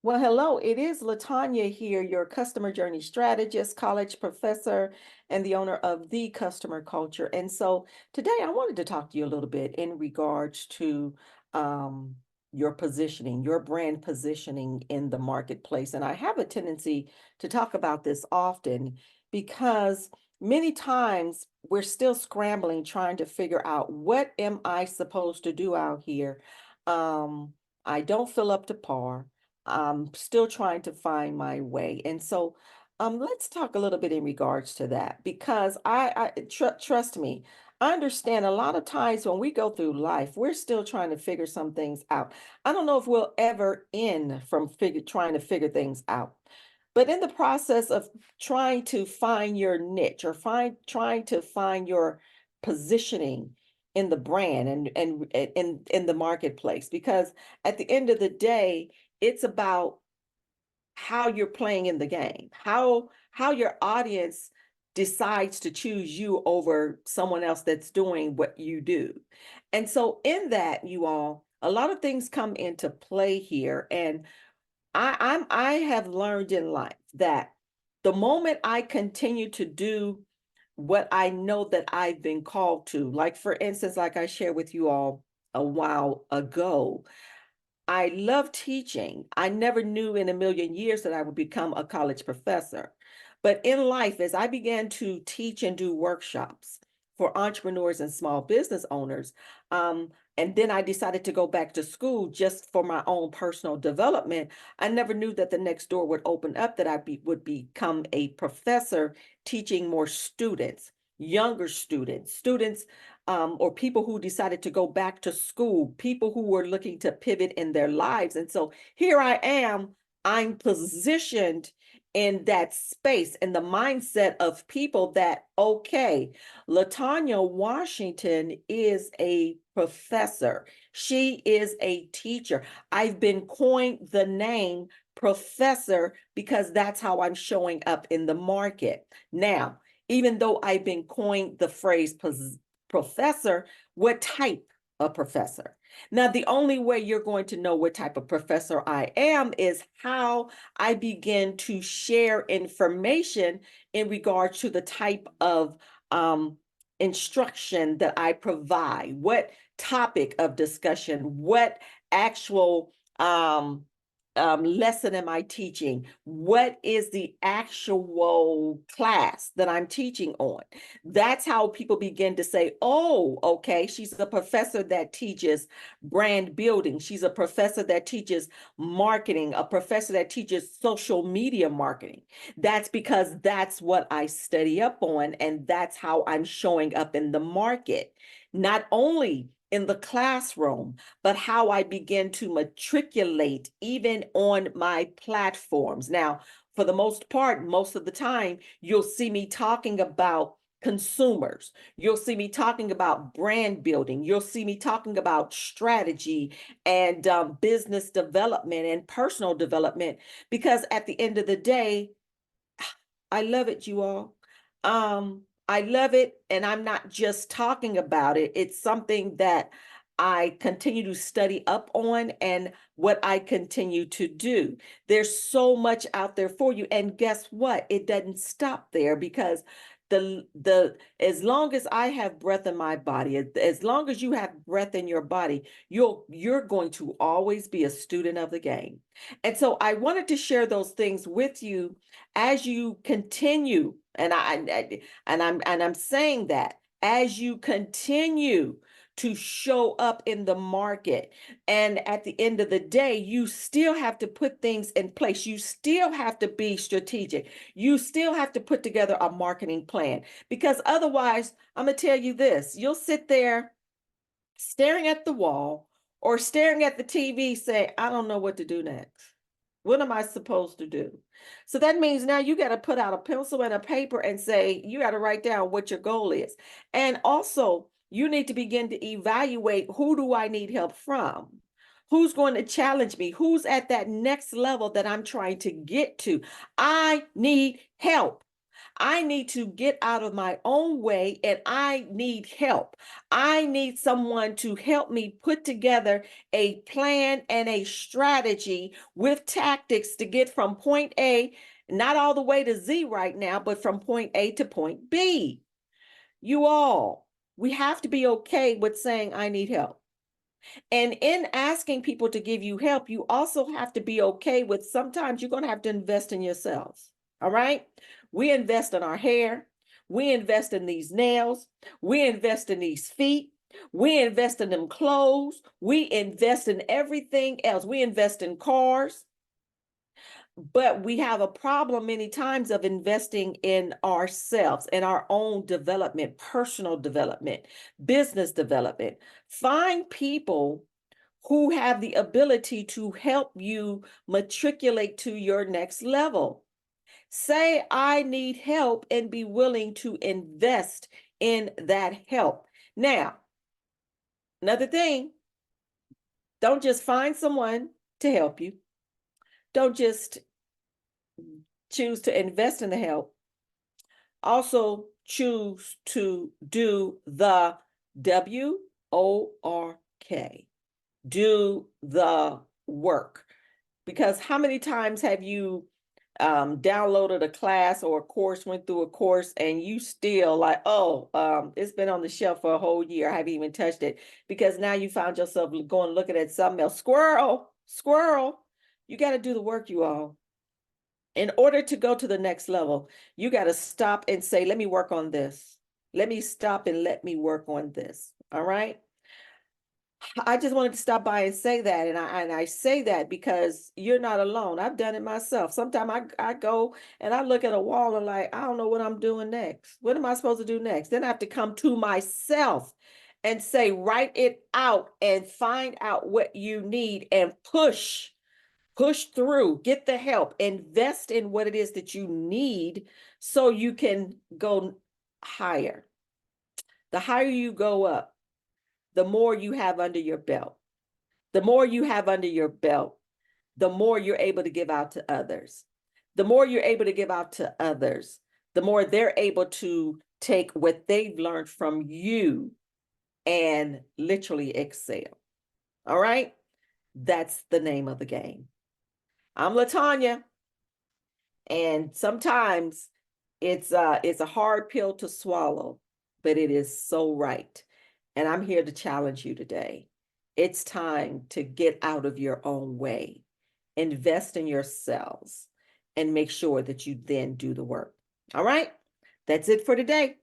Well, hello, it is Latanya here, your customer journey strategist, college professor, and the owner of The Customer Culture. And so today I wanted to talk to you a little bit in regards to um, your positioning, your brand positioning in the marketplace. And I have a tendency to talk about this often because many times we're still scrambling, trying to figure out what am I supposed to do out here? I don't feel up to par. I'm still trying to find my way. And so let's talk a little bit in regards to that because trust me, I understand a lot of times when we go through life, we're still trying to figure some things out. I don't know if we'll ever end from trying to figure things out. But in the process of trying to find your niche or trying to find your positioning in the brand and in the marketplace, because at the end of the day, it's about how you're playing in the game, how your audience decides to choose you over someone else that's doing what you do. And so in that, you all, a lot of things come into play here. And I have learned in life that the moment I continue to do what I know that I've been called to, like for instance, like I shared with you all a while ago, I love teaching. I never knew in a million years that I would become a college professor. But in life, as I began to teach and do workshops for entrepreneurs and small business owners, and then I decided to go back to school just for my own personal development, I never knew that the next door would open up, that would become a professor teaching more students, younger students or people who decided to go back to school, people who were looking to pivot in their lives. And so here I am, I'm positioned in that space, in the mindset of people that, okay, Latanya Washington is a professor. She is a teacher. I've been coined the name professor because that's how I'm showing up in the market. Now, even though I've been coined the phrase professor, what type of professor? Now, the only way you're going to know what type of professor I am is how I begin to share information in regard to the type of instruction that I provide, what topic of discussion, what actual lesson am I teaching? What is the actual class that I'm teaching on? That's how people begin to say, oh, okay, she's a professor that teaches brand building. She's a professor that teaches marketing, a professor that teaches social media marketing. That's because that's what I study up on, and that's how I'm showing up in the market. Not only in the classroom, but how I begin to matriculate even on my platforms. Now, for the most part, most of the time, you'll see me talking about consumers. You'll see me talking about brand building. You'll see me talking about strategy and business development and personal development, because at the end of the day, I love it, you all. I love it, and I'm not just talking about it. It's something that I continue to study up on and what I continue to do. There's so much out there for you. And guess what? It doesn't stop there, because the as long as I have breath in my body, as long as you have breath in your body, you're going to always be a student of the game. And so I wanted to share those things with you as you continue, and I'm saying that as you continue to show up in the market, and at the end of the day, you still have to put things in place. You still have to be strategic. You still have to put together a marketing plan, because otherwise, I'm gonna tell you this, you'll sit there staring at the wall or staring at the TV, say, I don't know what to do next. What am I supposed to do? So that means now you got to put out a pencil and a paper and say, you got to write down what your goal is. And also, you need to begin to evaluate, who do I need help from? Who's going to challenge me? Who's at that next level that I'm trying to get to? I need help. I need to get out of my own way and I need help. I need someone to help me put together a plan and a strategy with tactics to get from point A, not all the way to Z right now, but from point A to point B. You all, we have to be okay with saying, I need help. And in asking people to give you help, you also have to be okay with sometimes you're going to have to invest in yourselves. All right. We invest in our hair. We invest in these nails. We invest in these feet. We invest in them clothes. We invest in everything else. We invest in cars. But we have a problem many times of investing in ourselves, in our own development, personal development, business development. Find people who have the ability to help you matriculate to your next level. Say, I need help, and be willing to invest in that help. Now, another thing, don't just find someone to help you. Don't just choose to invest in the help. Also choose to do the WORK, do the work. Because how many times have you downloaded a class or a course, went through a course, and you still like, oh, it's been on the shelf for a whole year. I haven't even touched it because now you found yourself going looking at something else. Squirrel, squirrel. You got to do the work, you all. In order to go to the next level, you got to stop and say, let me work on this. Let me stop and let me work on this. All right. I just wanted to stop by and say that. And I say that because you're not alone. I've done it myself. Sometimes I go and I look at a wall and like, I don't know what I'm doing next. What am I supposed to do next? Then I have to come to myself and say, write it out and find out what you need and push through, get the help, invest in what it is that you need so you can go higher. The higher you go up, the more you have under your belt. The more you have under your belt, the more you're able to give out to others. The more you're able to give out to others, the more they're able to take what they've learned from you and literally excel. All right? That's the name of the game. I'm LaTanya, and sometimes it's a hard pill to swallow, but it is so right. And I'm here to challenge you today. It's time to get out of your own way, invest in yourselves, and make sure that you then do the work. All right, that's it for today.